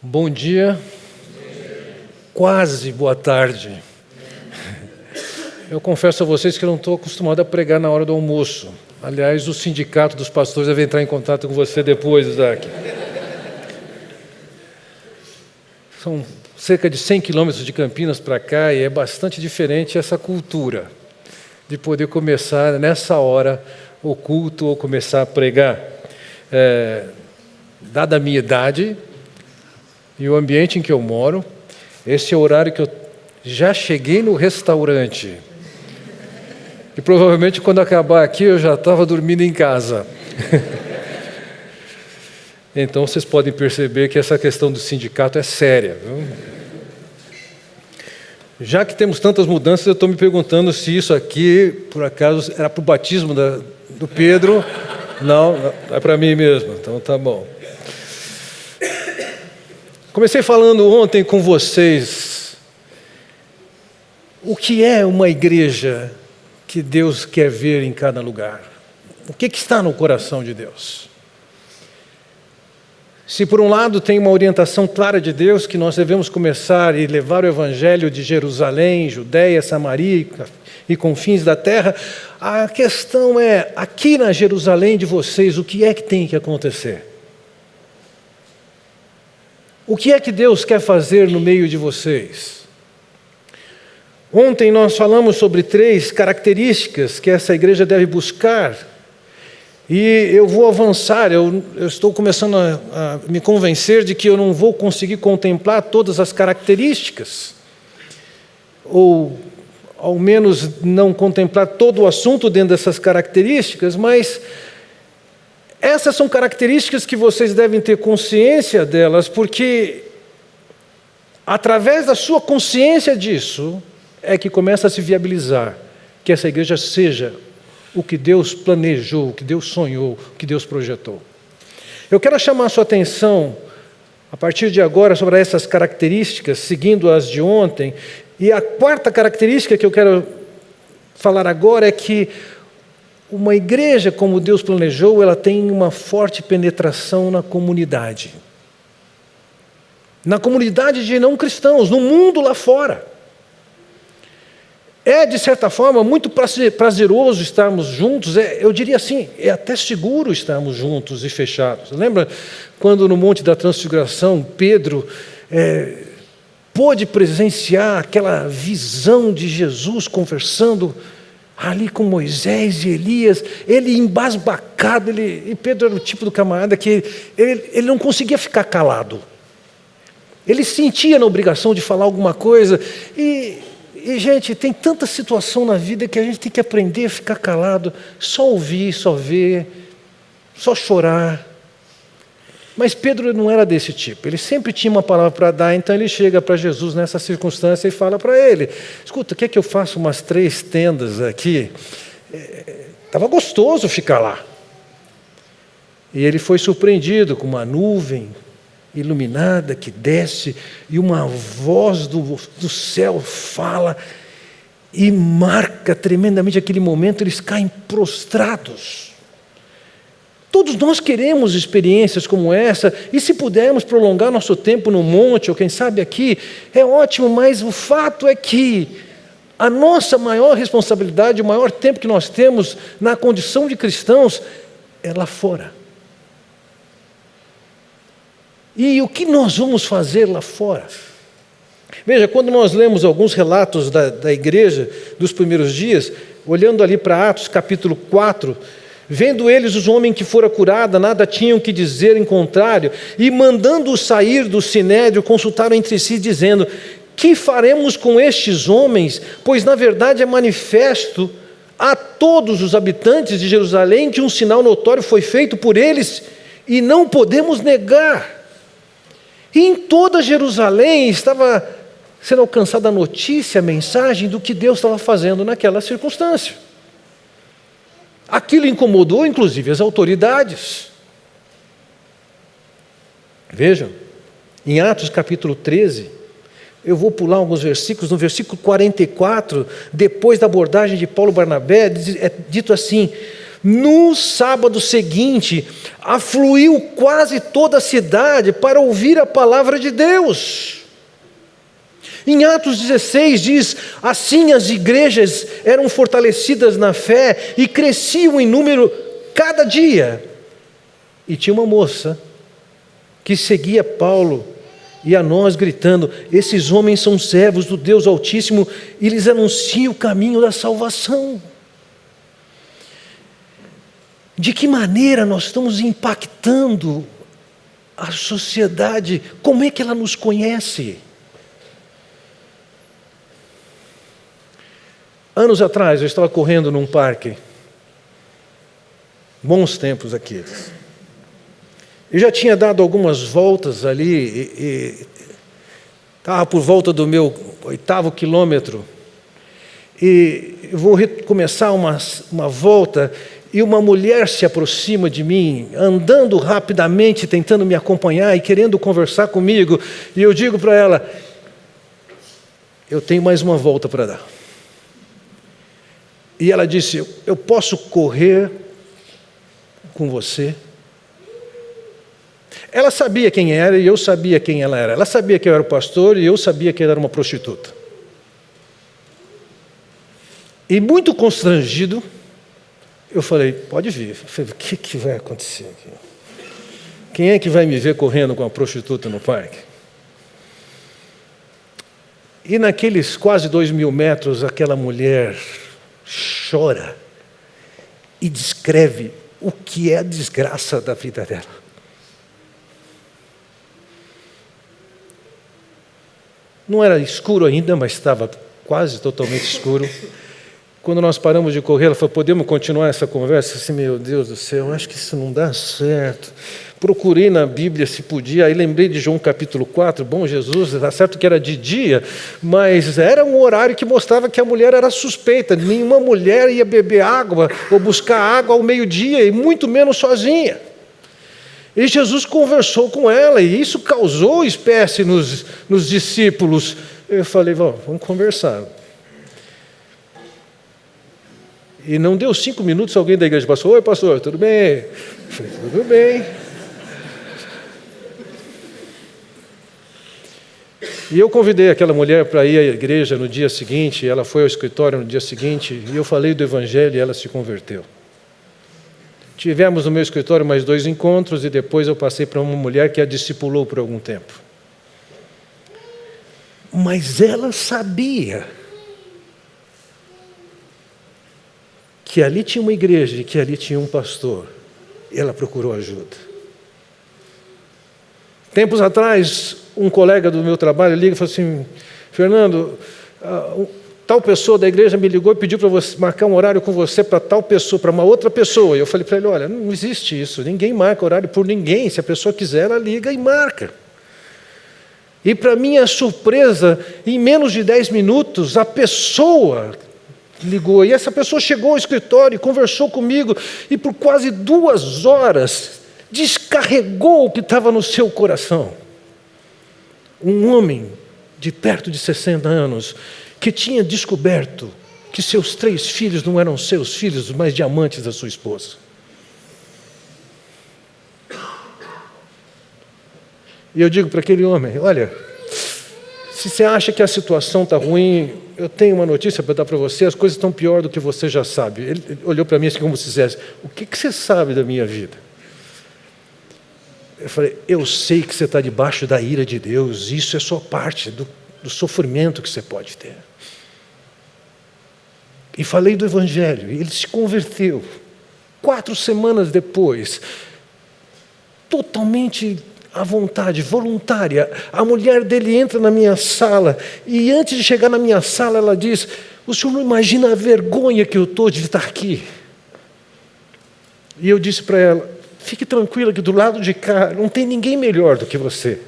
Bom dia, quase boa tarde. Eu confesso a vocês que eu não estou acostumado a pregar na hora do almoço. Aliás, o sindicato dos pastores deve entrar em contato com você depois, Isaac. São cerca de 100 quilômetros de Campinas para cá e é bastante diferente essa cultura de poder começar nessa hora o culto ou começar a pregar. Dada a minha idade e o ambiente em que eu moro, esse é o horário que eu já cheguei no restaurante. E provavelmente quando acabar aqui eu já estava dormindo em casa. Então vocês podem perceber que essa questão do sindicato é séria, viu? Já que temos tantas mudanças, eu estou me perguntando se isso aqui, por acaso, era para o batismo do Pedro. Não, é para mim mesmo, então tá bom. Comecei falando ontem com vocês o que é uma igreja que Deus quer ver em cada lugar. O que está no coração de Deus? Se por um lado tem uma orientação clara de Deus que nós devemos começar e levar o evangelho de Jerusalém, Judeia, Samaria e confins da terra, a questão é, aqui na Jerusalém de vocês, o que é que tem que acontecer? O que é que Deus quer fazer no meio de vocês? Ontem nós falamos sobre 3 características que essa igreja deve buscar. E eu vou avançar, eu estou começando a me convencer de que eu não vou conseguir contemplar todas as características, ou ao menos não contemplar todo o assunto dentro dessas características, mas essas são características que vocês devem ter consciência delas, porque através da sua consciência disso é que começa a se viabilizar que essa igreja seja o que Deus planejou, o que Deus sonhou, o que Deus projetou. Eu quero chamar a sua atenção, a partir de agora, sobre essas características, seguindo as de ontem. E a 4ª característica que eu quero falar agora é que uma igreja, como Deus planejou, ela tem uma forte penetração na comunidade. Na comunidade de não cristãos, no mundo lá fora. É, de certa forma, muito prazeroso estarmos juntos, eu diria assim, é até seguro estarmos juntos e fechados. Lembra quando no Monte da Transfiguração, Pedro pôde presenciar aquela visão de Jesus conversando ali com Moisés e Elias, ele embasbacado, e Pedro era o tipo do camarada que ele não conseguia ficar calado. Ele sentia na obrigação de falar alguma coisa, e, gente, tem tanta situação na vida que a gente tem que aprender a ficar calado, só ouvir, só ver, só chorar. Mas Pedro não era desse tipo, ele sempre tinha uma palavra para dar, então ele chega para Jesus nessa circunstância e fala para ele: escuta, quer que eu faça umas 3 tendas aqui? Estava gostoso ficar lá. E ele foi surpreendido com uma nuvem iluminada que desce, e uma voz do céu fala, e marca tremendamente aquele momento, eles caem prostrados. Todos nós queremos experiências como essa, e se pudermos prolongar nosso tempo no monte, ou quem sabe aqui, é ótimo, mas o fato é que a nossa maior responsabilidade, o maior tempo que nós temos na condição de cristãos, é lá fora. E o que nós vamos fazer lá fora? Veja, quando nós lemos alguns relatos da igreja dos primeiros dias, olhando ali para Atos capítulo 4, vendo eles os homens que fora curada, nada tinham que dizer em contrário, e mandando-os sair do sinédrio, consultaram entre si, dizendo: que faremos com estes homens? Pois na verdade é manifesto a todos os habitantes de Jerusalém que um sinal notório foi feito por eles, e não podemos negar. E em toda Jerusalém estava sendo alcançada a notícia, a mensagem do que Deus estava fazendo naquela circunstância. Aquilo incomodou, inclusive, as autoridades. Vejam, em Atos capítulo 13, eu vou pular alguns versículos, no versículo 44, depois da abordagem de Paulo e Barnabé, é dito assim: No sábado seguinte, afluiu quase toda a cidade para ouvir a palavra de Deus. Em Atos 16 diz, assim as igrejas eram fortalecidas na fé e cresciam em número cada dia. E tinha uma moça que seguia Paulo e a nós gritando, esses homens são servos do Deus Altíssimo e lhes anunciam o caminho da salvação. De que maneira nós estamos impactando a sociedade? Como é que ela nos conhece? Anos atrás eu estava correndo num parque, bons tempos aqueles. Eu já tinha dado algumas voltas ali e estava por volta do meu 8º quilômetro e eu vou recomeçar uma volta. E uma mulher se aproxima de mim, andando rapidamente, tentando me acompanhar e querendo conversar comigo. E eu digo para ela, eu tenho mais uma volta para dar. E ela disse, eu posso correr com você? Ela sabia quem era e eu sabia quem ela era. Ela sabia que eu era o pastor e eu sabia que ela era uma prostituta. E muito constrangido, eu falei, pode vir. Eu falei, o que vai acontecer aqui? Quem é que vai me ver correndo com uma prostituta no parque? E naqueles quase 2.000 metros, aquela mulher chora e descreve o que é a desgraça da vida dela. Não era escuro ainda, mas estava quase totalmente escuro. Quando nós paramos de correr, ela falou, podemos continuar essa conversa? Eu disse, meu Deus do céu, eu acho que isso não dá certo. Procurei na Bíblia se podia, aí lembrei de João capítulo 4, bom Jesus, está certo que era de dia, mas era um horário que mostrava que a mulher era suspeita. Nenhuma mulher ia beber água ou buscar água ao meio-dia, e muito menos sozinha. E Jesus conversou com ela, e isso causou espécie nos discípulos. Eu falei, vamos conversar. E não deu 5 minutos, alguém da igreja passou, oi pastor, tudo bem? Eu falei, tudo bem. E eu convidei aquela mulher para ir à igreja no dia seguinte, ela foi ao escritório no dia seguinte, e eu falei do evangelho e ela se converteu. Tivemos no meu escritório mais 2 encontros, e depois eu passei para uma mulher que a discipulou por algum tempo. Mas ela sabia que ali tinha uma igreja e que ali tinha um pastor. E ela procurou ajuda. Tempos atrás, um colega do meu trabalho liga e falou assim, Fernando, tal pessoa da igreja me ligou e pediu para você marcar um horário com você para tal pessoa, para uma outra pessoa. E eu falei para ele, olha, não existe isso, ninguém marca horário por ninguém, se a pessoa quiser, ela liga e marca. E para minha surpresa, em menos de 10 minutos, a pessoa ligou, e essa pessoa chegou ao escritório e conversou comigo, e por quase 2 horas, descarregou o que estava no seu coração. Um homem de perto de 60 anos, que tinha descoberto que seus 3 filhos não eram seus filhos, mas diamantes da sua esposa. E eu digo para aquele homem, olha, se você acha que a situação está ruim, eu tenho uma notícia para dar para você, as coisas estão pior do que você já sabe. Ele olhou para mim assim como se dissesse, o que você sabe da minha vida? Eu falei, eu sei que você está debaixo da ira de Deus, isso é só parte do sofrimento que você pode ter. E falei do evangelho, e ele se converteu. 4 semanas depois, totalmente à vontade, voluntária, a mulher dele entra na minha sala, e antes de chegar na minha sala, ela diz, o senhor não imagina a vergonha que eu estou de estar aqui. E eu disse para ela, fique tranquila que do lado de cá não tem ninguém melhor do que você.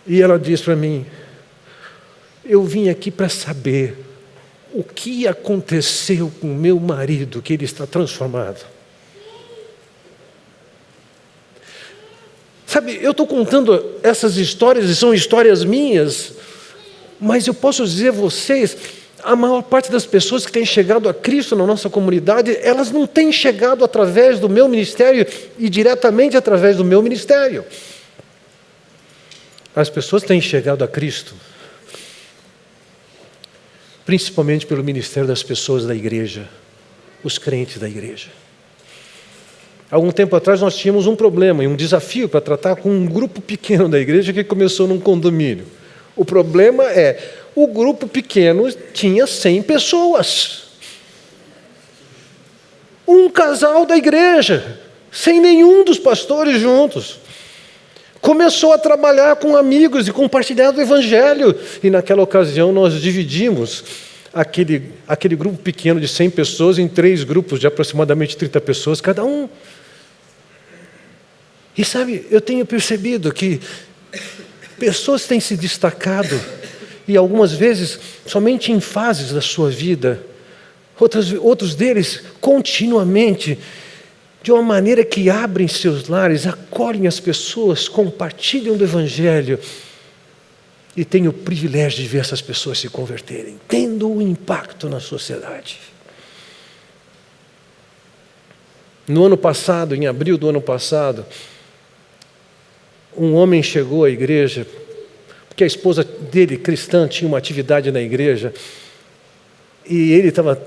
E ela disse para mim, eu vim aqui para saber o que aconteceu com meu marido, que ele está transformado. Sabe, eu estou contando essas histórias, e são histórias minhas, mas eu posso dizer a vocês A maior parte das pessoas que têm chegado a Cristo na nossa comunidade, elas não têm chegado através do meu ministério e diretamente através do meu ministério. As pessoas têm chegado a Cristo principalmente pelo ministério das pessoas da igreja, os crentes da igreja. Algum tempo atrás nós tínhamos um problema e um desafio para tratar com um grupo pequeno da igreja que começou num condomínio. O problema é, o grupo pequeno tinha 100 pessoas. Um casal da igreja, sem nenhum dos pastores juntos. Começou a trabalhar com amigos e compartilhar o evangelho. E naquela ocasião nós dividimos aquele grupo pequeno de 100 pessoas em 3 grupos de aproximadamente 30 pessoas cada um. E sabe, eu tenho percebido que pessoas têm se destacado, e algumas vezes somente em fases da sua vida, outros deles continuamente, de uma maneira que abrem seus lares, acolhem as pessoas, compartilham do Evangelho, e têm o privilégio de ver essas pessoas se converterem, tendo um impacto na sociedade. No ano passado, em abril do ano passado, um homem chegou à igreja, porque a esposa dele, cristã, tinha uma atividade na igreja, e ele estava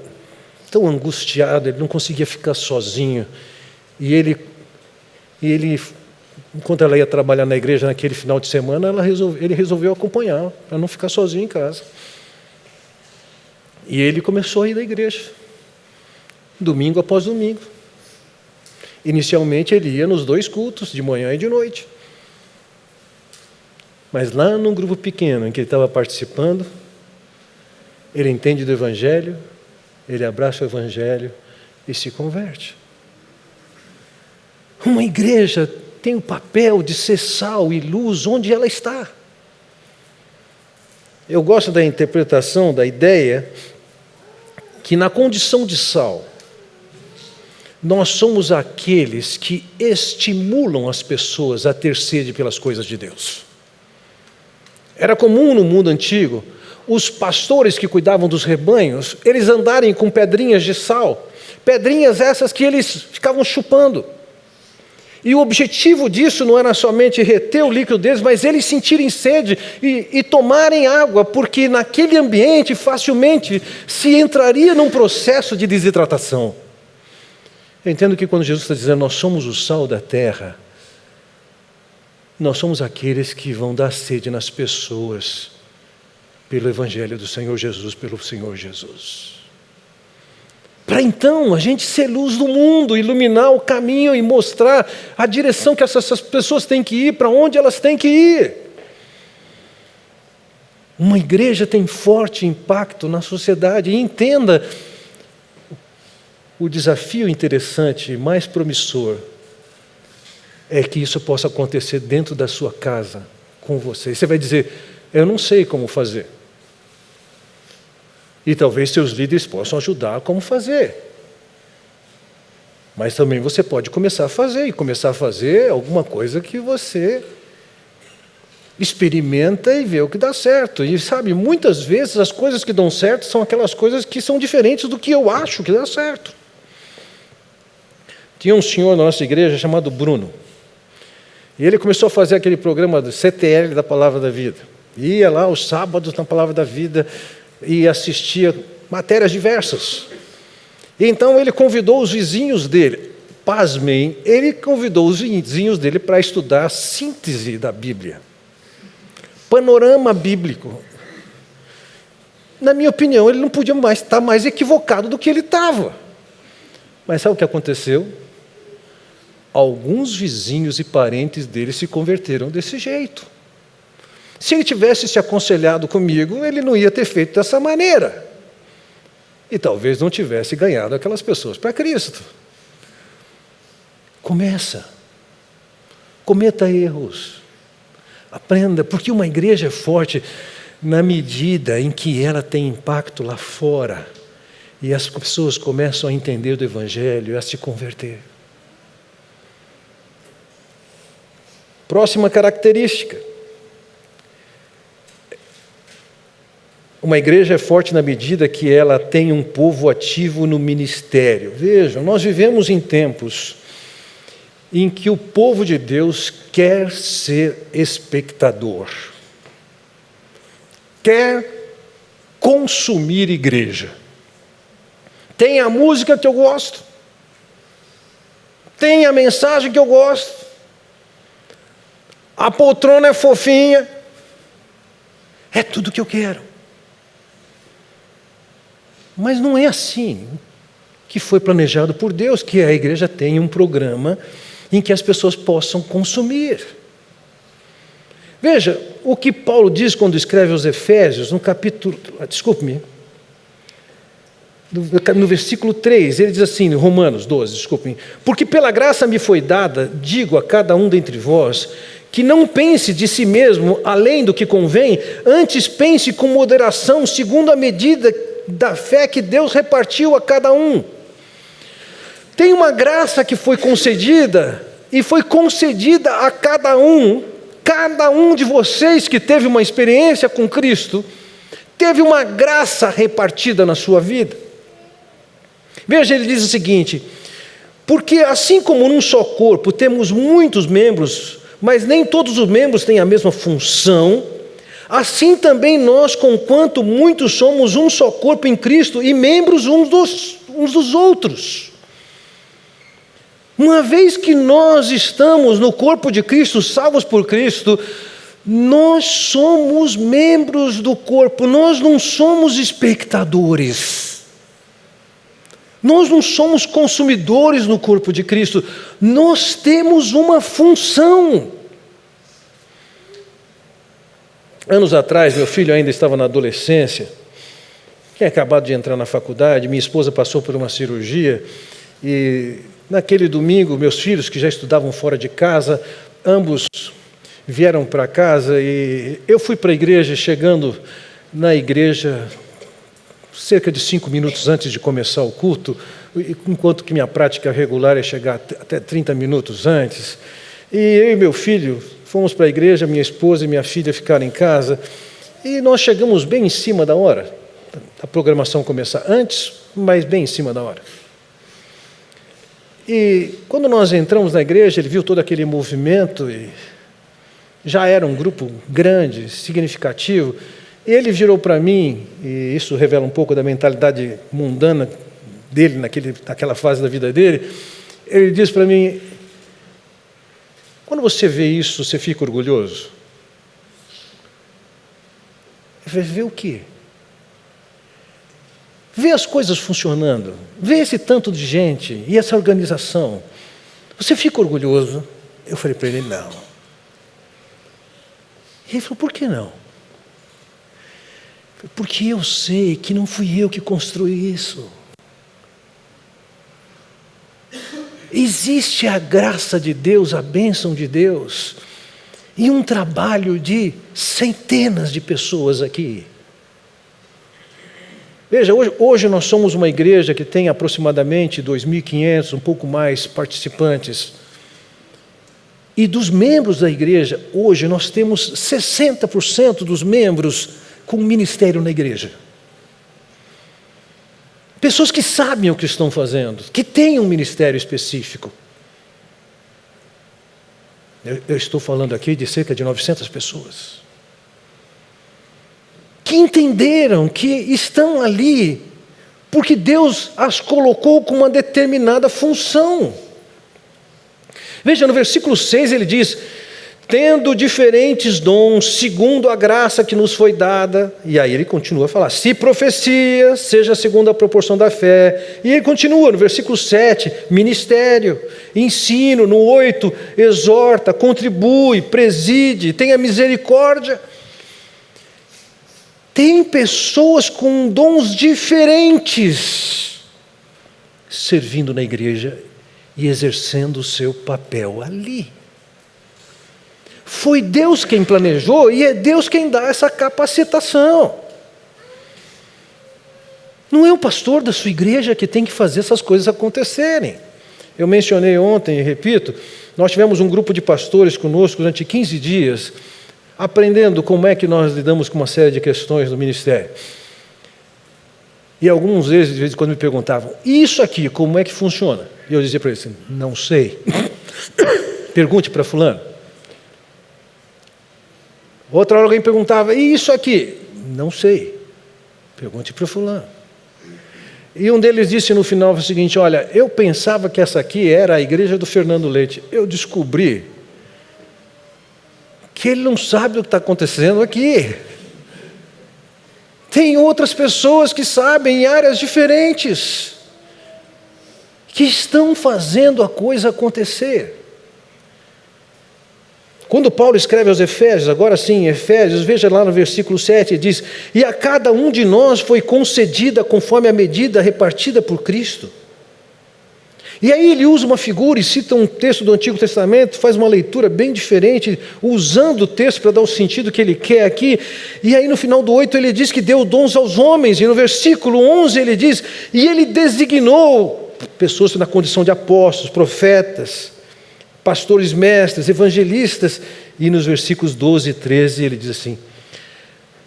tão angustiado, ele não conseguia ficar sozinho. E ele, enquanto ela ia trabalhar na igreja naquele final de semana, ele resolveu acompanhar, para não ficar sozinho em casa. E ele começou a ir da igreja, domingo após domingo. Inicialmente ele ia nos 2 cultos, de manhã e de noite. Mas lá num grupo pequeno em que ele estava participando, ele entende do Evangelho, ele abraça o Evangelho e se converte. Uma igreja tem o papel de ser sal e luz onde ela está. Eu gosto da interpretação, da ideia, que na condição de sal, nós somos aqueles que estimulam as pessoas a ter sede pelas coisas de Deus. Era comum no mundo antigo, os pastores que cuidavam dos rebanhos, eles andarem com pedrinhas de sal, pedrinhas essas que eles ficavam chupando. E o objetivo disso não era somente reter o líquido deles, mas eles sentirem sede e tomarem água, porque naquele ambiente facilmente se entraria num processo de desidratação. Eu entendo que quando Jesus está dizendo, nós somos o sal da terra, nós somos aqueles que vão dar sede nas pessoas, pelo Evangelho do Senhor Jesus, pelo Senhor Jesus. Para então a gente ser luz do mundo, iluminar o caminho e mostrar a direção que essas pessoas têm que ir, para onde elas têm que ir. Uma igreja tem forte impacto na sociedade. E entenda o desafio interessante e mais promissor é que isso possa acontecer dentro da sua casa, com você. Você vai dizer, eu não sei como fazer. E talvez seus líderes possam ajudar a como fazer. Mas também você pode começar a fazer, e começar a fazer alguma coisa que você experimenta e vê o que dá certo. E sabe, muitas vezes as coisas que dão certo são aquelas coisas que são diferentes do que eu acho que dá certo. Tinha um senhor na nossa igreja chamado Bruno. E ele começou a fazer aquele programa do CTL da Palavra da Vida. Ia lá aos sábados na Palavra da Vida e assistia matérias diversas. E então ele convidou os vizinhos dele, pasmem, ele convidou os vizinhos dele para estudar a síntese da Bíblia. Panorama bíblico. Na minha opinião, ele não podia mais estar mais equivocado do que ele estava. Mas sabe o que aconteceu? Alguns vizinhos e parentes dele se converteram desse jeito. Se ele tivesse se aconselhado comigo, ele não ia ter feito dessa maneira. E talvez não tivesse ganhado aquelas pessoas para Cristo. Cometa erros. Aprenda, porque uma igreja é forte na medida em que ela tem impacto lá fora. E as pessoas começam a entender do Evangelho e a se converter. Próxima característica. Uma igreja é forte na medida que ela tem um povo ativo no ministério. Vejam, nós vivemos em tempos em que o povo de Deus quer ser espectador, quer consumir igreja. Tem a música que eu gosto, tem a mensagem que eu gosto, a poltrona é fofinha, é tudo que eu quero. Mas não é assim que foi planejado por Deus, que a igreja tenha um programa em que as pessoas possam consumir. Veja, o que Paulo diz quando escreve aos Efésios, no versículo 3, ele diz assim, Romanos 12, porque pela graça me foi dada, digo a cada um dentre vós, que não pense de si mesmo além do que convém, antes pense com moderação, segundo a medida da fé que Deus repartiu a cada um. Tem uma graça que foi concedida, e foi concedida a cada um de vocês que teve uma experiência com Cristo, teve uma graça repartida na sua vida. Veja, ele diz o seguinte: porque assim como num só corpo temos muitos membros, mas nem todos os membros têm a mesma função, assim também nós, conquanto muitos somos um só corpo em Cristo e membros uns dos outros. Uma vez que nós estamos no corpo de Cristo, salvos por Cristo, nós somos membros do corpo, nós não somos espectadores. Nós não somos consumidores no corpo de Cristo, nós temos uma função. Anos atrás, meu filho ainda estava na adolescência, tinha acabado de entrar na faculdade, minha esposa passou por uma cirurgia, e naquele domingo, meus filhos, que já estudavam fora de casa, ambos vieram para casa, e eu fui para a igreja, chegando na igreja cerca de 5 minutos antes de começar o culto, enquanto que minha prática regular é chegar até 30 minutos antes. E eu e meu filho fomos para a igreja, minha esposa e minha filha ficaram em casa, e nós chegamos bem em cima da hora. A programação começa antes, mas bem em cima da hora. E quando nós entramos na igreja, ele viu todo aquele movimento, e já era um grupo grande, significativo. Ele virou para mim, e isso revela um pouco da mentalidade mundana dele naquela fase da vida dele. Ele disse para mim: quando você vê isso, você fica orgulhoso? Eu falei: vê o quê? Vê as coisas funcionando, vê esse tanto de gente e essa organização. Você fica orgulhoso? Eu falei para ele: não. E ele falou: por que não? Eu falei: porque eu sei que não fui eu que construí isso. Existe a graça de Deus, a bênção de Deus, e um trabalho de centenas de pessoas aqui. Veja, hoje nós somos uma igreja que tem aproximadamente 2.500, um pouco mais, participantes. E dos membros da igreja, hoje nós temos 60% dos membros com ministério na igreja. Pessoas que sabem o que estão fazendo, que têm um ministério específico. Eu estou falando aqui de cerca de 900 pessoas. Que entenderam que estão ali porque Deus as colocou com uma determinada função. Veja, no versículo 6 ele diz: tendo diferentes dons, segundo a graça que nos foi dada. E aí ele continua a falar: se profecia, seja segundo a proporção da fé. E ele continua no versículo 7, ministério, ensino. No 8, exorta, contribui, preside, tenha misericórdia. Tem pessoas com dons diferentes servindo na igreja e exercendo o seu papel ali. Foi Deus quem planejou e é Deus quem dá essa capacitação. Não é o pastor da sua igreja que tem que fazer essas coisas acontecerem. Eu mencionei ontem e repito, nós tivemos um grupo de pastores conosco durante 15 dias, aprendendo como é que nós lidamos com uma série de questões do ministério. E alguns deles, de vez em quando, me perguntavam, e isso aqui, como é que funciona? E eu dizia para eles, não sei. Pergunte para fulano. Outra hora alguém perguntava, e isso aqui? Não sei. Pergunte para fulano. E um deles disse no final o seguinte, olha, eu pensava que essa aqui era a igreja do Fernando Leite. Eu descobri que ele não sabe o que está acontecendo aqui. Tem outras pessoas que sabem em áreas diferentes, que estão fazendo a coisa acontecer. Quando Paulo escreve aos Efésios, agora sim, Efésios, veja lá no versículo 7, ele diz, e a cada um de nós foi concedida conforme a medida repartida por Cristo. E aí ele usa uma figura e cita um texto do Antigo Testamento, faz uma leitura bem diferente, usando o texto para dar o sentido que ele quer aqui. E aí no final do 8 ele diz que deu dons aos homens, e no versículo 11 ele diz, e ele designou pessoas na condição de apóstolos, profetas, pastores, mestres, evangelistas, e nos versículos 12 e 13 ele diz assim,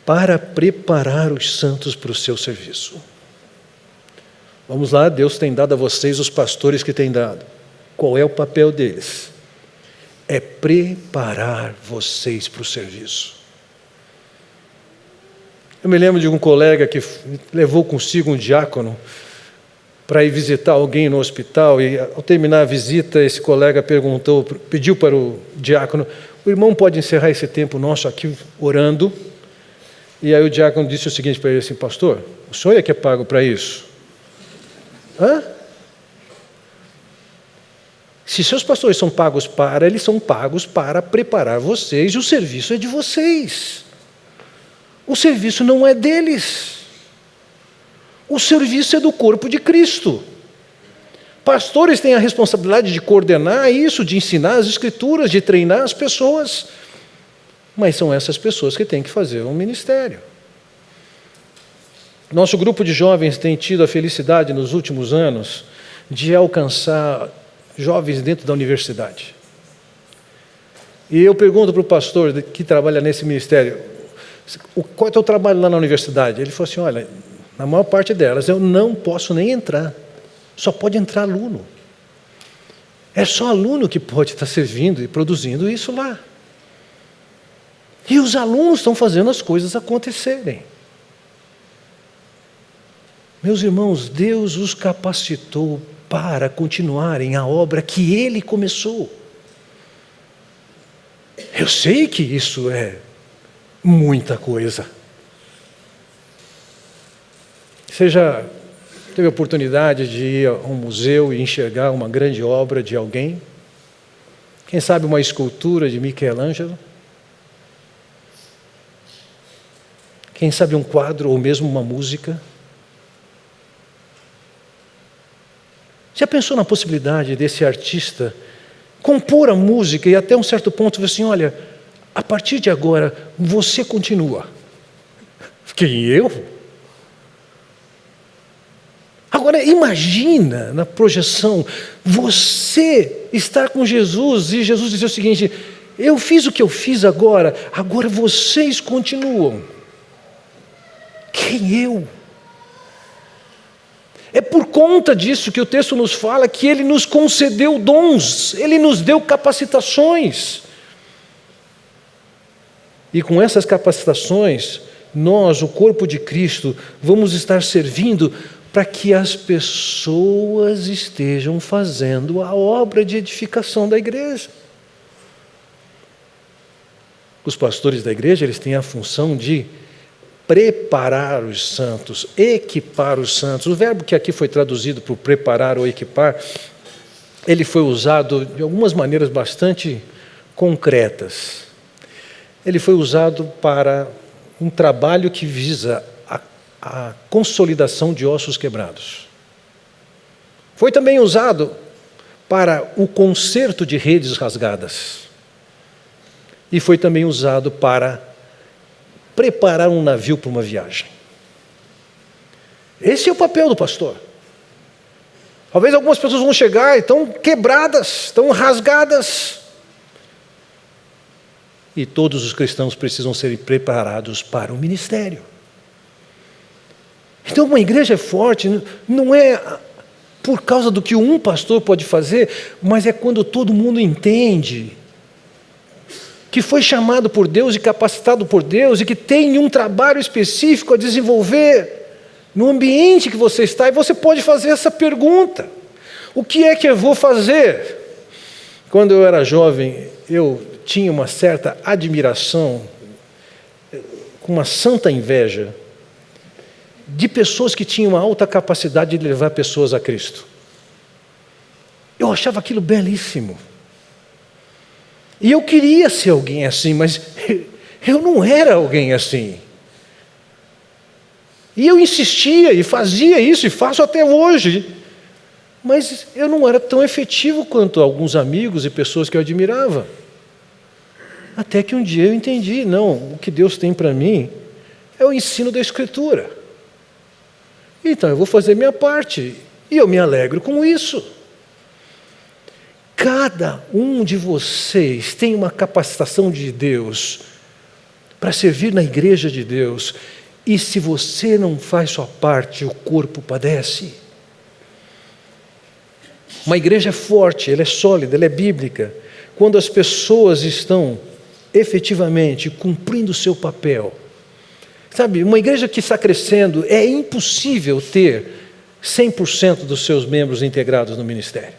para preparar os santos para o seu serviço. Vamos lá, Deus tem dado a vocês os pastores que tem dado. Qual é o papel deles? É preparar vocês para o serviço. Eu me lembro de um colega que levou consigo um diácono para ir visitar alguém no hospital, e ao terminar a visita, esse colega pediu para o diácono, o irmão pode encerrar esse tempo nosso aqui orando? E aí o diácono disse o seguinte para ele assim, pastor, o senhor é que é pago para isso? Hã? Se seus pastores são pagos para, eles são pagos para preparar vocês, e o serviço é de vocês. O serviço não é deles. O serviço é do corpo de Cristo. Pastores têm a responsabilidade de coordenar isso, de ensinar as Escrituras, de treinar as pessoas. Mas são essas pessoas que têm que fazer um ministério. Nosso grupo de jovens tem tido a felicidade nos últimos anos de alcançar jovens dentro da universidade. E eu pergunto para o pastor que trabalha nesse ministério, qual é o teu trabalho lá na universidade? Ele falou assim, olha, na maior parte delas eu não posso nem entrar, só pode entrar aluno. É só aluno que pode estar servindo e produzindo isso lá. E os alunos estão fazendo as coisas acontecerem. Meus irmãos, Deus os capacitou para continuarem a obra que Ele começou. Eu sei que isso é muita coisa. Você já teve a oportunidade de ir a um museu e enxergar uma grande obra de alguém? Quem sabe uma escultura de Michelangelo? Quem sabe um quadro ou mesmo uma música? Já pensou na possibilidade desse artista compor a música e até um certo ponto dizer assim, olha, a partir de agora você continua. Quem, eu? Agora imagina na projeção, você estar com Jesus e Jesus dizer o seguinte, eu fiz o que eu fiz agora vocês continuam. Quem eu? É por conta disso que o texto nos fala que Ele nos concedeu dons, Ele nos deu capacitações. E com essas capacitações, nós, o corpo de Cristo, vamos estar servindo para que as pessoas estejam fazendo a obra de edificação da igreja. Os pastores da igreja, eles têm a função de preparar os santos, equipar os santos. O verbo que aqui foi traduzido por preparar ou equipar, ele foi usado de algumas maneiras bastante concretas. Ele foi usado para um trabalho que visa a consolidação de ossos quebrados. Foi também usado para o conserto de redes rasgadas. E foi também usado para preparar um navio para uma viagem. Esse é o papel do pastor. Talvez algumas pessoas vão chegar e estão quebradas, estão rasgadas. E todos os cristãos precisam ser preparados para o ministério. Então, uma igreja é forte, não é por causa do que um pastor pode fazer, mas é quando todo mundo entende que foi chamado por Deus e capacitado por Deus e que tem um trabalho específico a desenvolver no ambiente que você está. E você pode fazer essa pergunta: o que é que eu vou fazer? Quando eu era jovem, eu tinha uma certa admiração, com uma santa inveja, de pessoas que tinham uma alta capacidade de levar pessoas a Cristo. Eu achava aquilo belíssimo. E eu queria ser alguém assim, mas eu não era alguém assim. E eu insistia e fazia isso, e faço até hoje. Mas eu não era tão efetivo quanto alguns amigos e pessoas que eu admirava. Até que um dia eu entendi, não, o que Deus tem para mim é o ensino da Escritura. Então eu vou fazer minha parte, e eu me alegro com isso. Cada um de vocês tem uma capacitação de Deus para servir na igreja de Deus, e se você não faz sua parte, o corpo padece. Uma igreja é forte, ela é sólida, ela é bíblica, quando as pessoas estão efetivamente cumprindo o seu papel. Sabe, uma igreja que está crescendo, é impossível ter 100% dos seus membros integrados no ministério.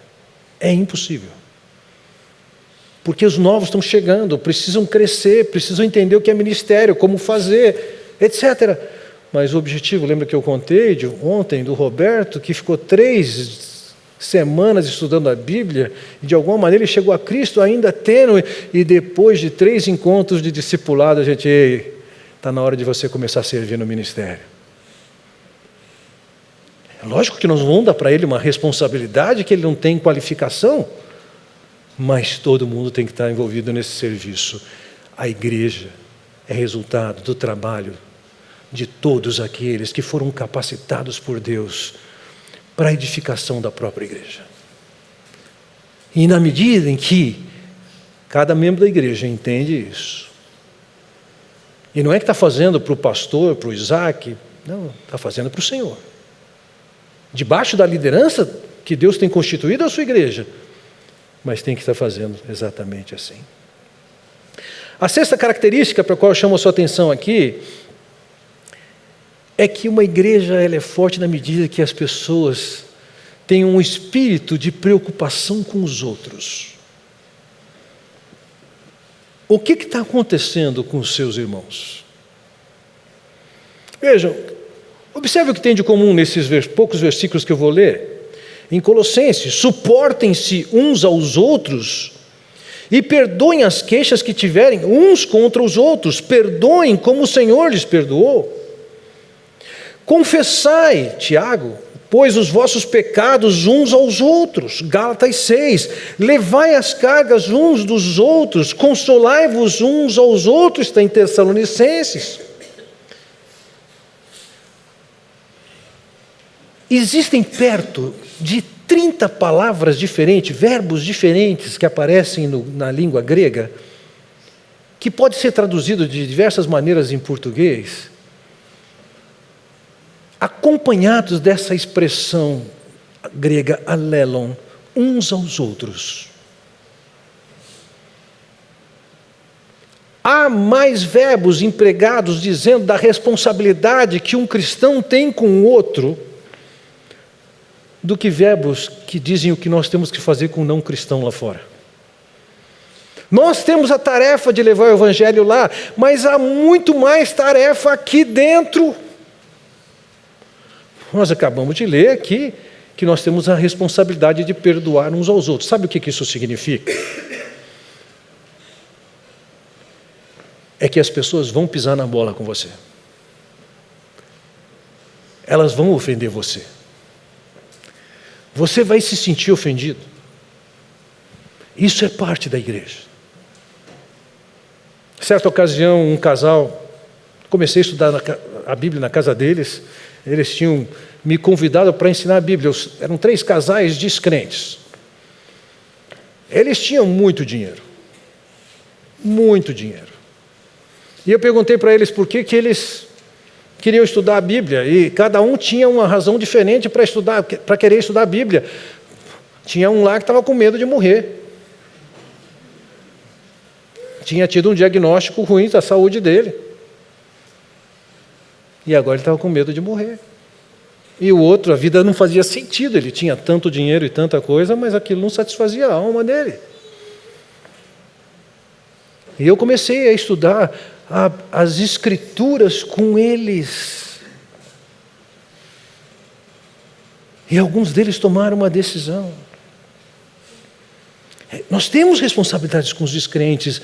É impossível. Porque os novos estão chegando, precisam crescer, precisam entender o que é ministério, como fazer, etc. Mas o objetivo, lembra que eu contei ontem do Roberto, que ficou 3 semanas estudando a Bíblia, e de alguma maneira ele chegou a Cristo ainda tênue, e depois de 3 encontros de discipulado, a gente, está na hora de você começar a servir no ministério. É lógico que nós não vamos dar para ele uma responsabilidade que ele não tem qualificação, mas todo mundo tem que estar envolvido nesse serviço. A igreja é resultado do trabalho de todos aqueles que foram capacitados por Deus para a edificação da própria igreja. E na medida em que cada membro da igreja entende isso, e não é que está fazendo para o pastor, para o Isaac, não, está fazendo para o Senhor. Debaixo da liderança que Deus tem constituído a sua igreja, mas tem que estar fazendo exatamente assim. A 6ª característica para a qual eu chamo a sua atenção aqui é que uma igreja ela é forte na medida que as pessoas têm um espírito de preocupação com os outros. O que está acontecendo com os seus irmãos? Vejam, observe o que tem de comum nesses poucos versículos que eu vou ler. Em Colossenses: suportem-se uns aos outros e perdoem as queixas que tiverem uns contra os outros. Perdoem como o Senhor lhes perdoou. Confessai, Tiago, pois os vossos pecados uns aos outros. Gálatas 6. Levai as cargas uns dos outros, consolai-vos uns aos outros. Está em Tessalonicenses. Existem perto de 30 palavras diferentes, verbos diferentes que aparecem na língua grega, que pode ser traduzido de diversas maneiras em português, acompanhados dessa expressão grega allelon, uns aos outros. Há mais verbos empregados dizendo da responsabilidade que um cristão tem com o outro do que verbos que dizem o que nós temos que fazer com um não cristão lá fora. Nós temos a tarefa de levar o evangelho lá, mas há muito mais tarefa aqui dentro. Nós acabamos de ler aqui que nós temos a responsabilidade de perdoar uns aos outros. Sabe o que isso significa? É que as pessoas vão pisar na bola com você. Elas vão ofender você. Você vai se sentir ofendido. Isso é parte da igreja. Certa ocasião, um casal, comecei a estudar a Bíblia na casa deles, eles tinham me convidado para ensinar a Bíblia. Eram 3 casais descrentes. Eles tinham muito dinheiro. Muito dinheiro. E eu perguntei para eles por que eles queriam estudar a Bíblia, e cada um tinha uma razão diferente para querer estudar a Bíblia. Tinha um lá que estava com medo de morrer. Tinha tido um diagnóstico ruim da saúde dele. E agora ele estava com medo de morrer. E o outro, a vida não fazia sentido, ele tinha tanto dinheiro e tanta coisa, mas aquilo não satisfazia a alma dele. E eu comecei a estudar as Escrituras com eles. E alguns deles tomaram uma decisão. Nós temos responsabilidades com os descrentes,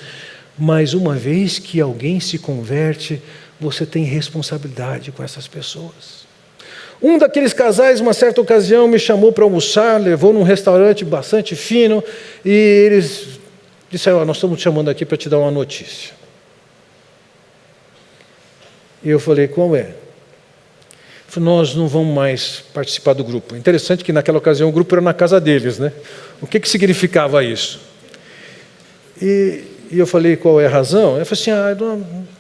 mas uma vez que alguém se converte, você tem responsabilidade com essas pessoas. Um daqueles casais, uma certa ocasião, me chamou para almoçar, levou num restaurante bastante fino, e eles disseram: nós estamos te chamando aqui para te dar uma notícia. E eu falei: qual é? Nós não vamos mais participar do grupo. Interessante que naquela ocasião o grupo era na casa deles, né? O que significava isso? E eu falei: qual é a razão? Eu falei assim: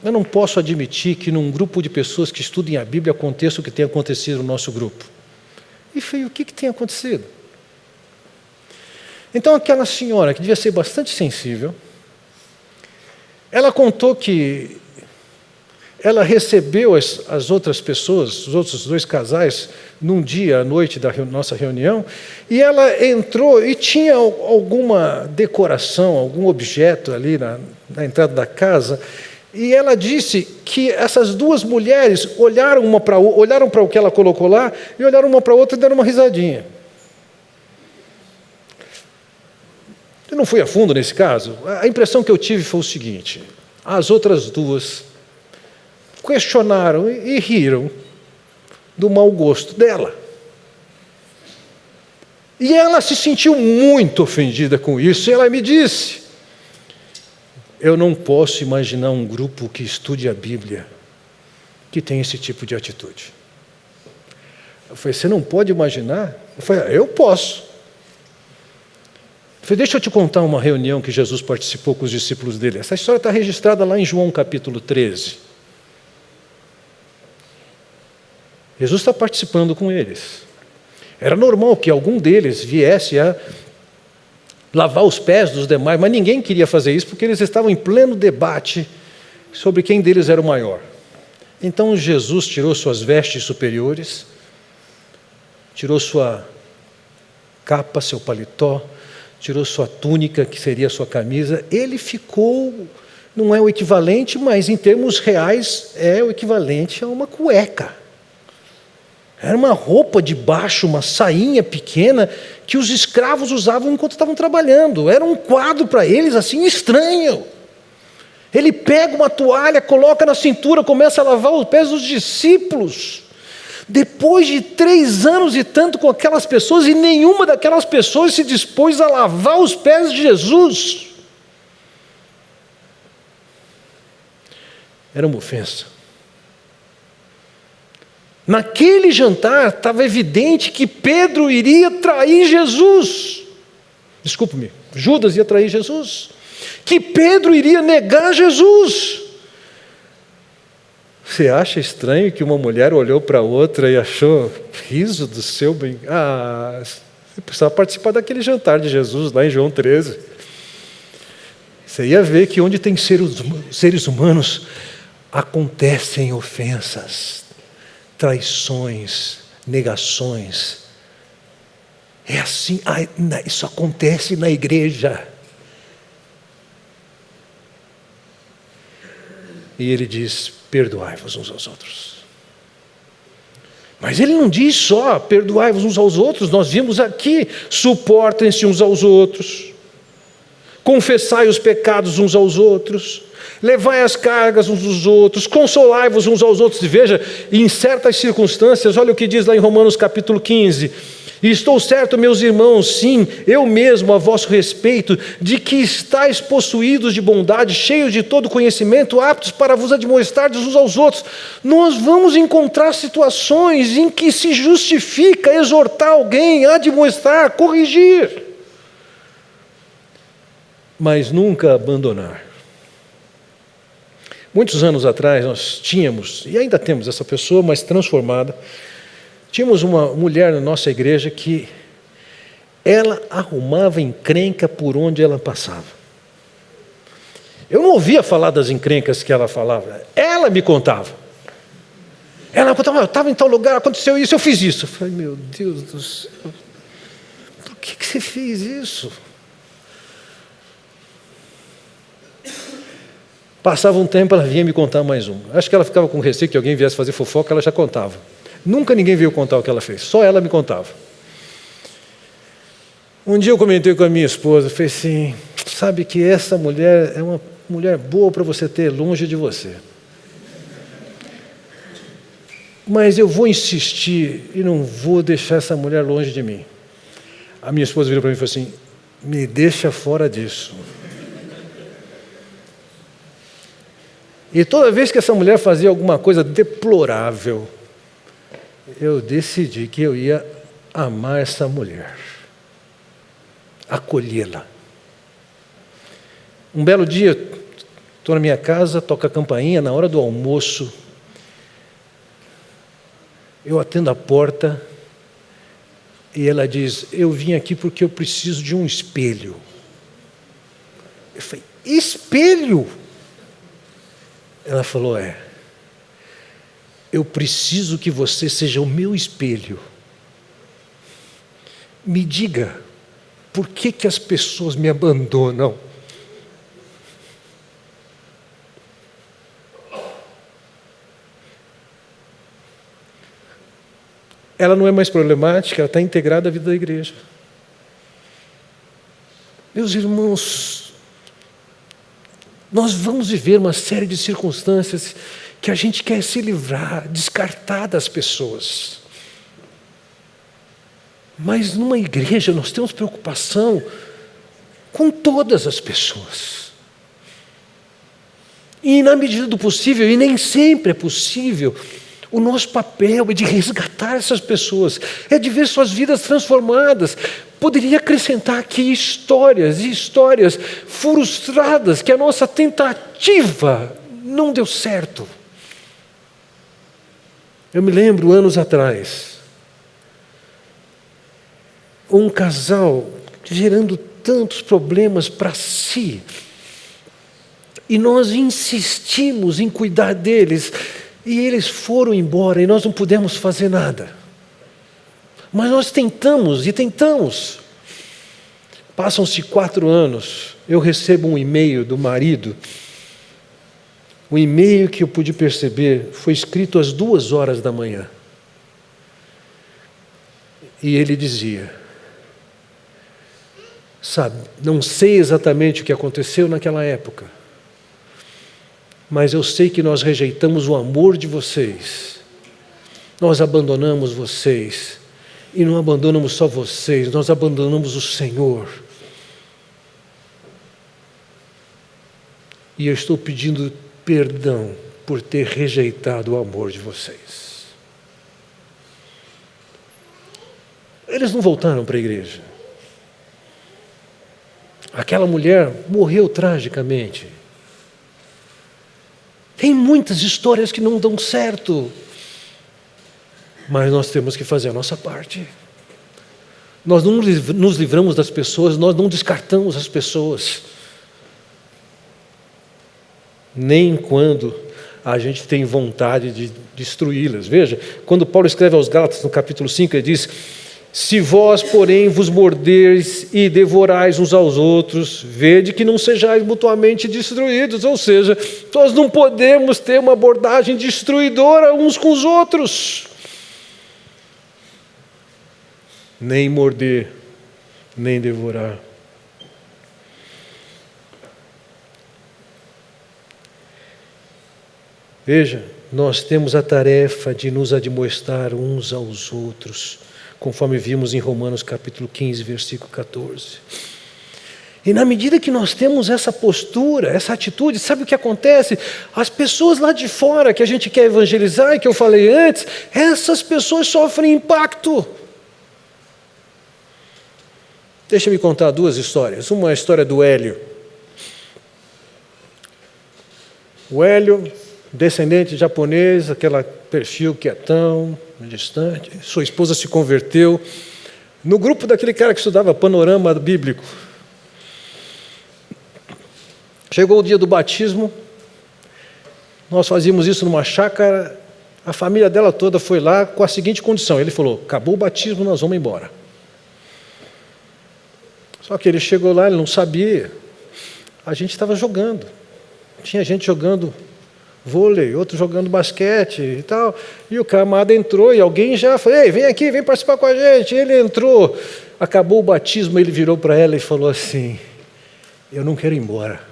eu não posso admitir que num grupo de pessoas que estudem a Bíblia aconteça o que tem acontecido no nosso grupo. E falei: o que tem acontecido? Então aquela senhora, que devia ser bastante sensível, ela contou que ela recebeu as outras pessoas, os outros dois casais, num dia à noite da nossa reunião, e ela entrou e tinha alguma decoração, algum objeto ali na entrada da casa, e ela disse que essas duas mulheres olharam para o que ela colocou lá, e olharam uma para a outra e deram uma risadinha. Eu não fui a fundo nesse caso. A impressão que eu tive foi o seguinte: as outras duas questionaram e riram do mau gosto dela. E ela se sentiu muito ofendida com isso, e ela me disse: eu não posso imaginar um grupo que estude a Bíblia que tem esse tipo de atitude. Eu falei: você não pode imaginar? Eu falei: eu posso. Eu falei: deixa eu te contar uma reunião que Jesus participou com os discípulos dele. Essa história está registrada lá em João capítulo 13. Jesus está participando com eles. Era normal que algum deles viesse a lavar os pés dos demais, mas ninguém queria fazer isso porque eles estavam em pleno debate sobre quem deles era o maior. Então Jesus tirou suas vestes superiores, tirou sua capa, seu paletó, tirou sua túnica, que seria a sua camisa. Ele ficou, não é o equivalente, mas em termos reais é o equivalente a uma cueca. Era uma roupa de baixo, uma sainha pequena, que os escravos usavam enquanto estavam trabalhando. Era um quadro para eles assim estranho. Ele pega uma toalha, coloca na cintura, começa a lavar os pés dos discípulos. Depois de 3 anos e tanto com aquelas pessoas, e nenhuma daquelas pessoas se dispôs a lavar os pés de Jesus. Era uma ofensa. Naquele jantar estava evidente que Pedro iria trair Jesus. Desculpe-me, Judas ia trair Jesus. Que Pedro iria negar Jesus. Você acha estranho que uma mulher olhou para outra e achou riso do seu bem? Você precisava participar daquele jantar de Jesus lá em João 13. Você ia ver que onde tem seres humanos acontecem ofensas, traições, negações. É assim, isso acontece na igreja. E ele diz: perdoai-vos uns aos outros. Mas ele não diz só perdoai-vos uns aos outros, nós vimos aqui: suportem-se uns aos outros, confessai os pecados uns aos outros, levai as cargas uns dos outros, consolai-vos uns aos outros. E veja, em certas circunstâncias, olha o que diz lá em Romanos capítulo 15: e estou certo, meus irmãos, sim, eu mesmo a vosso respeito, de que estáis possuídos de bondade, cheios de todo conhecimento, aptos para vos admoestardes uns aos outros. Nós vamos encontrar situações em que se justifica exortar alguém, admoestar, corrigir, mas nunca abandonar. Muitos anos atrás nós tínhamos, e ainda temos essa pessoa, mas transformada, tínhamos uma mulher na nossa igreja que ela arrumava encrenca por onde ela passava. Eu não ouvia falar das encrencas que ela falava, ela me contava. Ela contava, eu estava em tal lugar, aconteceu isso, eu fiz isso. Eu falei, meu Deus do céu, por que você fez isso? Passava um tempo, ela vinha me contar mais um. Acho que ela ficava com receio que alguém viesse fazer fofoca, ela já contava. Nunca ninguém veio contar o que ela fez, só ela me contava. Um dia eu comentei com a minha esposa, falei assim, sabe que essa mulher é uma mulher boa para você ter longe de você. Mas eu vou insistir e não vou deixar essa mulher longe de mim. A minha esposa virou para mim e falou assim, me deixa fora disso. E toda vez que essa mulher fazia alguma coisa deplorável, eu decidi que eu ia amar essa mulher, acolhê-la. Um belo dia, estou na minha casa, toca a campainha, na hora do almoço, eu atendo a porta e ela diz, eu vim aqui porque eu preciso de um espelho. Eu falei, espelho? Ela falou, eu preciso que você seja o meu espelho. Me diga, por que as pessoas me abandonam? Ela não é mais problemática, ela está integrada à vida da igreja. Meus irmãos, nós vamos viver uma série de circunstâncias que a gente quer se livrar, descartar das pessoas. Mas numa igreja nós temos preocupação com todas as pessoas. E na medida do possível, e nem sempre é possível, o nosso papel é de resgatar essas pessoas, é de ver suas vidas transformadas. Poderia acrescentar aqui histórias e histórias frustradas, que a nossa tentativa não deu certo. Eu me lembro, anos atrás, um casal gerando tantos problemas para si, e nós insistimos em cuidar deles, e eles foram embora, e nós não pudemos fazer nada. Mas nós tentamos e tentamos. Passam-se 4 anos, eu recebo um e-mail do marido. O e-mail que eu pude perceber foi escrito às 2h da manhã. E ele dizia, sabe, não sei exatamente o que aconteceu naquela época, mas eu sei que nós rejeitamos o amor de vocês, nós abandonamos vocês, e não abandonamos só vocês, nós abandonamos o Senhor. E eu estou pedindo perdão por ter rejeitado o amor de vocês. Eles não voltaram para a igreja. Aquela mulher morreu tragicamente. Tem muitas histórias que não dão certo. Mas nós temos que fazer a nossa parte. Nós não nos livramos das pessoas, nós não descartamos as pessoas. Nem quando a gente tem vontade de destruí-las. Veja, quando Paulo escreve aos Gálatas, no capítulo 5, ele diz, se vós, porém, vos mordeis e devorais uns aos outros, vede que não sejais mutuamente destruídos. Ou seja, nós não podemos ter uma abordagem destruidora uns com os outros. Nem morder, nem devorar. Veja, nós temos a tarefa de nos admoestar uns aos outros, conforme vimos em Romanos capítulo 15, versículo 14. E na medida que nós temos essa postura, essa atitude, sabe o que acontece? As pessoas lá de fora que a gente quer evangelizar, e que eu falei antes, essas pessoas sofrem impacto. Deixa eu me contar 2 histórias. Uma é a história do Hélio. O Hélio, descendente de japonês, aquele perfil quietão, distante. Sua esposa se converteu no grupo daquele cara que estudava panorama bíblico. Chegou o dia do batismo, nós fazíamos isso numa chácara, a família dela toda foi lá com a seguinte condição, ele falou, acabou o batismo, nós vamos embora. Só que ele chegou lá, ele não sabia, a gente estava jogando, tinha gente jogando vôlei, outro jogando basquete e tal, e o camarada entrou e alguém já falou, ei, vem aqui, vem participar com a gente, ele entrou, acabou o batismo, ele virou para ela e falou assim, eu não quero ir embora.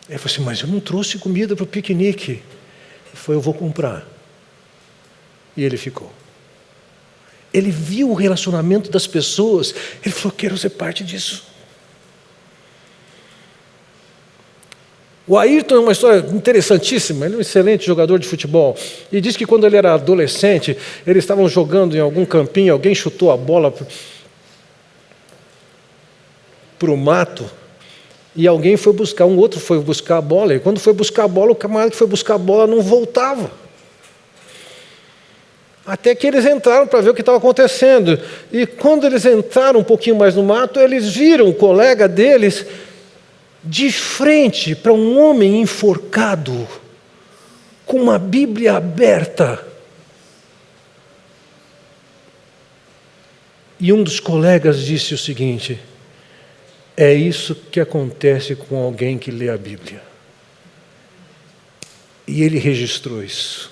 Ele falou assim, mas eu não trouxe comida para o piquenique. Ele falou, eu vou comprar. E ele ficou. Ele viu o relacionamento das pessoas, ele falou, quero ser parte disso. O Ayrton é uma história interessantíssima, ele é um excelente jogador de futebol. E diz que quando ele era adolescente, eles estavam jogando em algum campinho, alguém chutou a bola para o mato, e alguém foi buscar, um outro foi buscar a bola, e quando foi buscar a bola, o camarada que foi buscar a bola não voltava. Até que eles entraram para ver o que estava acontecendo. E quando eles entraram um pouquinho mais no mato, eles viram o colega deles de frente para um homem enforcado, com uma Bíblia aberta. E um dos colegas disse o seguinte, é isso que acontece com alguém que lê a Bíblia. E ele registrou isso.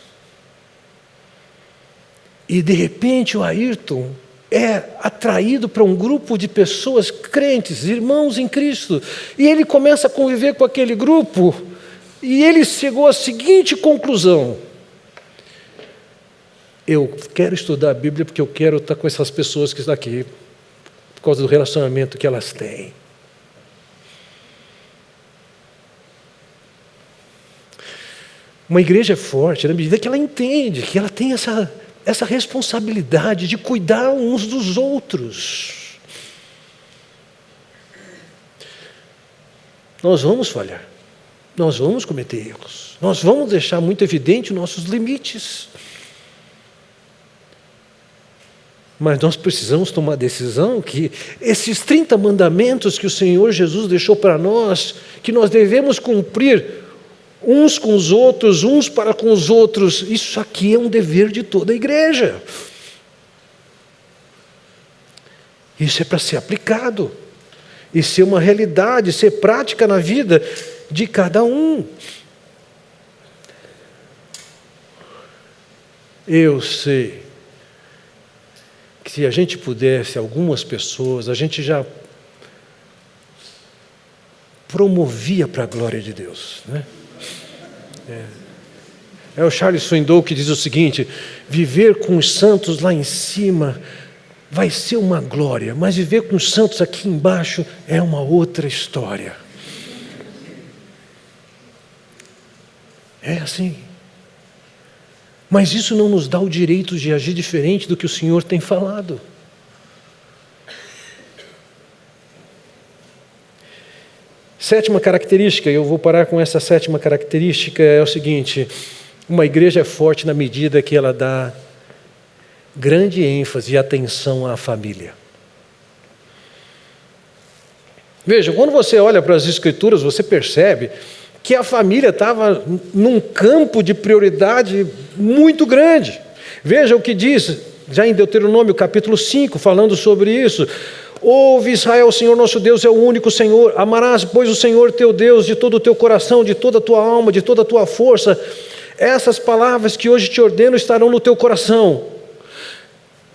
E de repente o Ayrton é atraído para um grupo de pessoas crentes, irmãos em Cristo. E ele começa a conviver com aquele grupo. E ele chegou à seguinte conclusão. Eu quero estudar a Bíblia porque eu quero estar com essas pessoas que estão aqui. Por causa do relacionamento que elas têm. Uma igreja é forte na medida que ela entende, que ela tem essa responsabilidade de cuidar uns dos outros. Nós vamos falhar, nós vamos cometer erros, nós vamos deixar muito evidente os nossos limites. Mas nós precisamos tomar a decisão que esses 30 mandamentos que o Senhor Jesus deixou para nós, que nós devemos cumprir uns com os outros, uns para com os outros, isso aqui é um dever de toda a igreja. Isso é para ser aplicado, e ser uma realidade, ser prática na vida de cada um. Eu sei que se a gente pudesse, algumas pessoas, a gente já promovia para a glória de Deus, né? É o Charles Swindoll que diz o seguinte, viver com os santos lá em cima vai ser uma glória, mas viver com os santos aqui embaixo é uma outra história. É assim. Mas isso não nos dá o direito de agir diferente do que o Senhor tem falado. Sétima característica, eu vou parar com essa sétima característica, é o seguinte, uma igreja é forte na medida que ela dá grande ênfase e atenção à família. Veja, quando você olha para as Escrituras, você percebe que a família estava num campo de prioridade muito grande. Veja o que diz, já em Deuteronômio capítulo 5, falando sobre isso. Ouve Israel, o Senhor nosso Deus é o único Senhor, amarás, pois, o Senhor teu Deus de todo o teu coração, de toda a tua alma, de toda a tua força. Essas palavras que hoje te ordeno estarão no teu coração.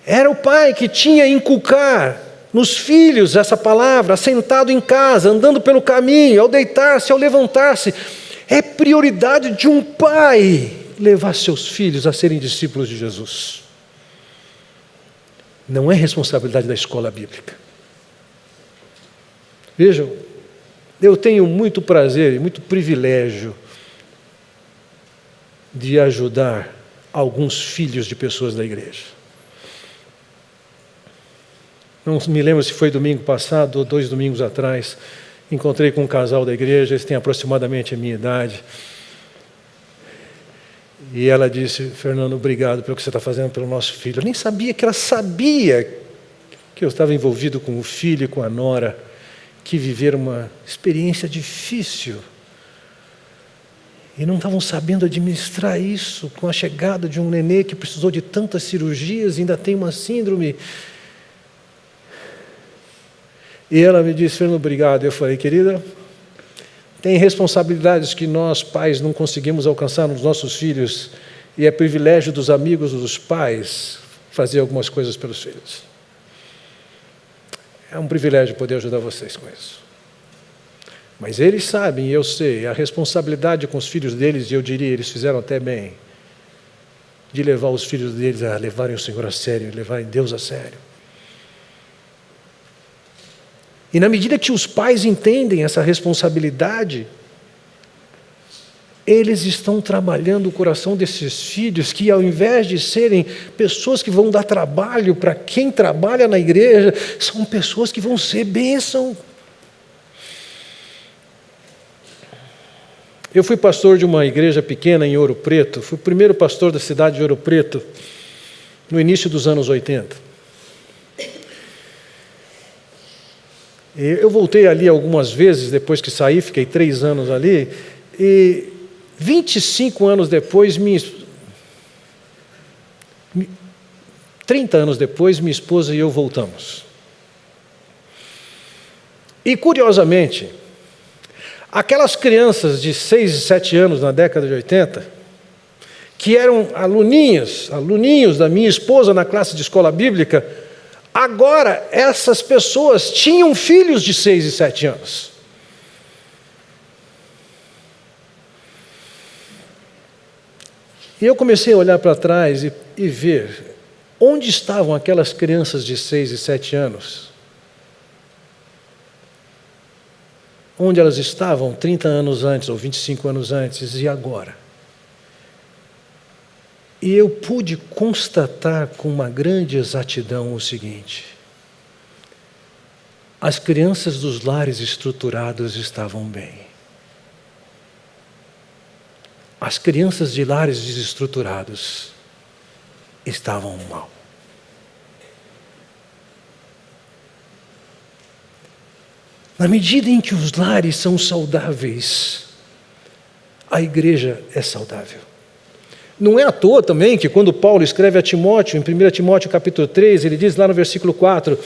Era o pai que tinha a inculcar nos filhos essa palavra, sentado em casa, andando pelo caminho, ao deitar-se, ao levantar-se. É prioridade de um pai levar seus filhos a serem discípulos de Jesus. Não é responsabilidade da escola bíblica. Vejam, eu tenho muito prazer e muito privilégio de ajudar alguns filhos de pessoas da igreja. Não me lembro se foi domingo passado ou 2 domingos atrás, encontrei com um casal da igreja, eles têm aproximadamente a minha idade. E ela disse: Fernando, obrigado pelo que você está fazendo pelo nosso filho. Eu nem sabia que ela sabia que eu estava envolvido com o filho e com a nora, que viveram uma experiência difícil. E não estavam sabendo administrar isso com a chegada de um nenê que precisou de tantas cirurgias e ainda tem uma síndrome. E ela me disse: Fernando, obrigado. Eu falei: querida, tem responsabilidades que nós, pais, não conseguimos alcançar nos nossos filhos, e é privilégio dos amigos dos pais fazer algumas coisas pelos filhos. É um privilégio poder ajudar vocês com isso. Mas eles sabem, e eu sei, a responsabilidade com os filhos deles, e eu diria, eles fizeram até bem, de levar os filhos deles a levarem o Senhor a sério, levarem Deus a sério. E na medida que os pais entendem essa responsabilidade, eles estão trabalhando o coração desses filhos, que ao invés de serem pessoas que vão dar trabalho para quem trabalha na igreja, são pessoas que vão ser bênção. Eu fui pastor de uma igreja pequena em Ouro Preto, fui o primeiro pastor da cidade de Ouro Preto, no início dos anos 80. Eu voltei ali algumas vezes, depois que saí, fiquei 3 anos ali, e 25 anos depois, 30 anos depois, minha esposa e eu voltamos. E curiosamente, aquelas crianças de 6 e 7 anos na década de 80, que eram aluninhos da minha esposa na classe de escola bíblica, agora essas pessoas tinham filhos de 6 e 7 anos. E eu comecei a olhar para trás e ver onde estavam aquelas crianças de 6 e 7 anos. Onde elas estavam 30 anos antes ou 25 anos antes e agora. E eu pude constatar com uma grande exatidão o seguinte: as crianças dos lares estruturados estavam bem. As crianças de lares desestruturados estavam mal. Na medida em que os lares são saudáveis, a igreja é saudável. Não é à toa também que quando Paulo escreve a Timóteo, em 1 Timóteo capítulo 3, ele diz lá no versículo 4,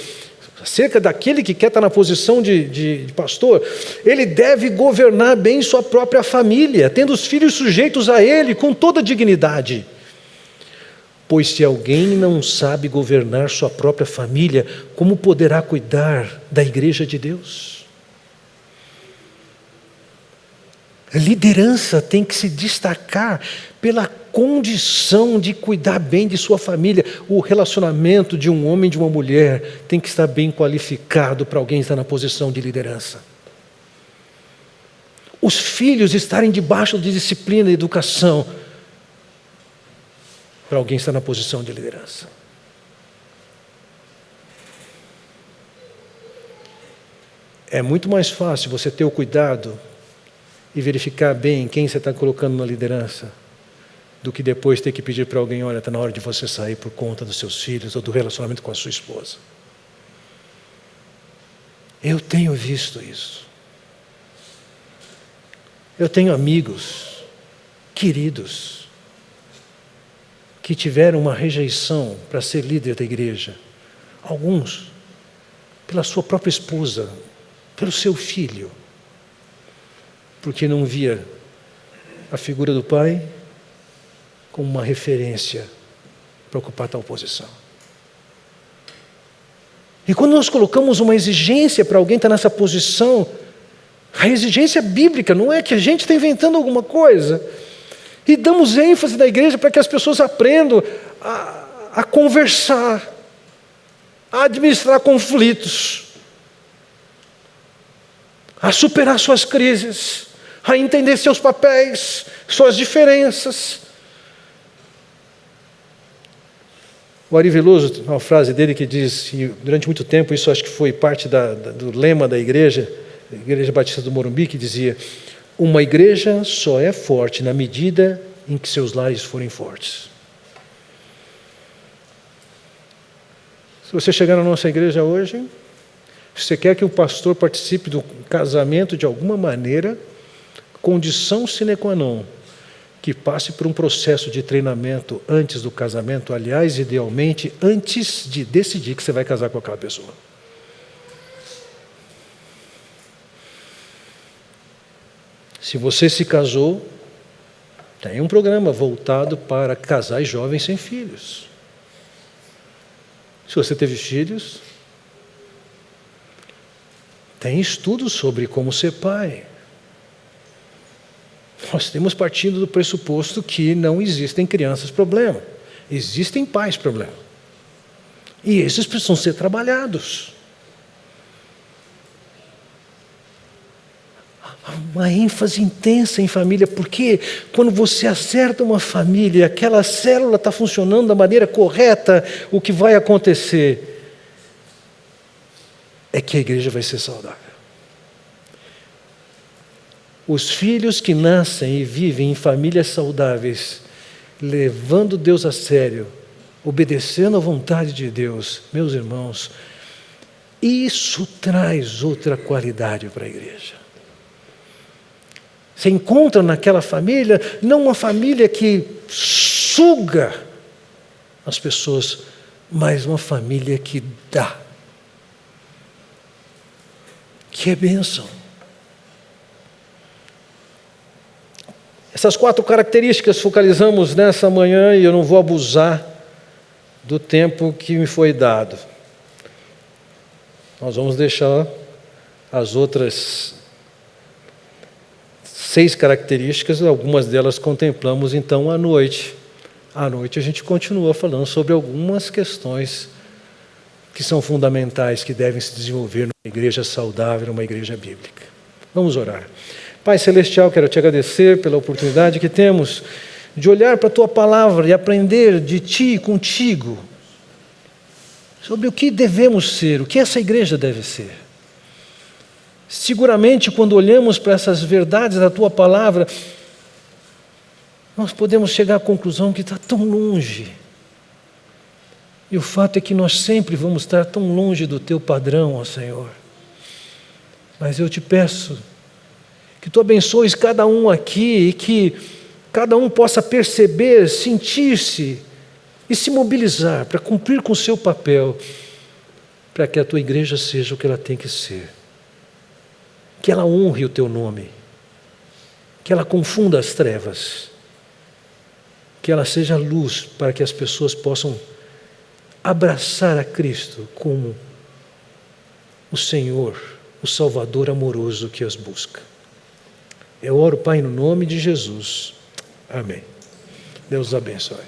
acerca daquele que quer estar na posição de pastor, ele deve governar bem sua própria família, tendo os filhos sujeitos a ele com toda dignidade. Pois se alguém não sabe governar sua própria família, como poderá cuidar da igreja de Deus? A liderança tem que se destacar pela condição de cuidar bem de sua família. O relacionamento de um homem e de uma mulher tem que estar bem qualificado para alguém estar na posição de liderança. Os filhos estarem debaixo de disciplina e educação para alguém estar na posição de liderança. É muito mais fácil você ter o cuidado e verificar bem quem você está colocando na liderança, do que depois ter que pedir para alguém: olha, está na hora de você sair por conta dos seus filhos ou do relacionamento com a sua esposa. Eu tenho visto isso. Eu tenho amigos, queridos, que tiveram uma rejeição para ser líder da igreja. Alguns, pela sua própria esposa, pelo seu filho, porque não via a figura do pai como uma referência para ocupar tal posição. E quando nós colocamos uma exigência para alguém estar nessa posição, a exigência bíblica, não é que a gente está inventando alguma coisa, e damos ênfase na igreja para que as pessoas aprendam a conversar, a administrar conflitos, a superar suas crises, a entender seus papéis, suas diferenças. O Ari Veloso, uma frase dele que diz, e durante muito tempo isso acho que foi parte do lema da igreja, a Igreja Batista do Morumbi, que dizia: uma igreja só é forte na medida em que seus lares forem fortes. Se você chegar na nossa igreja hoje, se você quer que o pastor participe do casamento de alguma maneira, condição sine qua non, que passe por um processo de treinamento antes do casamento, aliás, idealmente, antes de decidir que você vai casar com aquela pessoa. Se você se casou, tem um programa voltado para casais jovens sem filhos. Se você teve filhos, tem estudos sobre como ser pai. Nós temos partindo do pressuposto que não existem crianças problema, existem pais problema. E esses precisam ser trabalhados. Uma ênfase intensa em família, porque quando você acerta uma família, aquela célula está funcionando da maneira correta, o que vai acontecer é que a igreja vai ser saudável. Os filhos que nascem e vivem em famílias saudáveis, levando Deus a sério, obedecendo à vontade de Deus, meus irmãos, isso traz outra qualidade para a igreja. Você encontra naquela família, não uma família que suga as pessoas, mas uma família que dá, que é bênção. Essas 4 características focalizamos nessa manhã e eu não vou abusar do tempo que me foi dado. Nós vamos deixar as outras 6 características, algumas delas contemplamos então à noite. À noite a gente continua falando sobre algumas questões que são fundamentais, que devem se desenvolver numa igreja saudável, numa igreja bíblica. Vamos orar. Pai Celestial, quero te agradecer pela oportunidade que temos de olhar para a Tua Palavra e aprender de Ti e contigo sobre o que devemos ser, o que essa igreja deve ser. Seguramente, quando olhamos para essas verdades da Tua Palavra, nós podemos chegar à conclusão que está tão longe. E o fato é que nós sempre vamos estar tão longe do Teu padrão, ó Senhor. Mas eu te peço que Tu abençoes cada um aqui e que cada um possa perceber, sentir-se e se mobilizar para cumprir com o seu papel, para que a Tua igreja seja o que ela tem que ser. Que ela honre o Teu nome, que ela confunda as trevas, que ela seja luz para que as pessoas possam abraçar a Cristo como o Senhor, o Salvador amoroso que as busca. Eu oro, Pai, no nome de Jesus. Amém. Deus abençoe.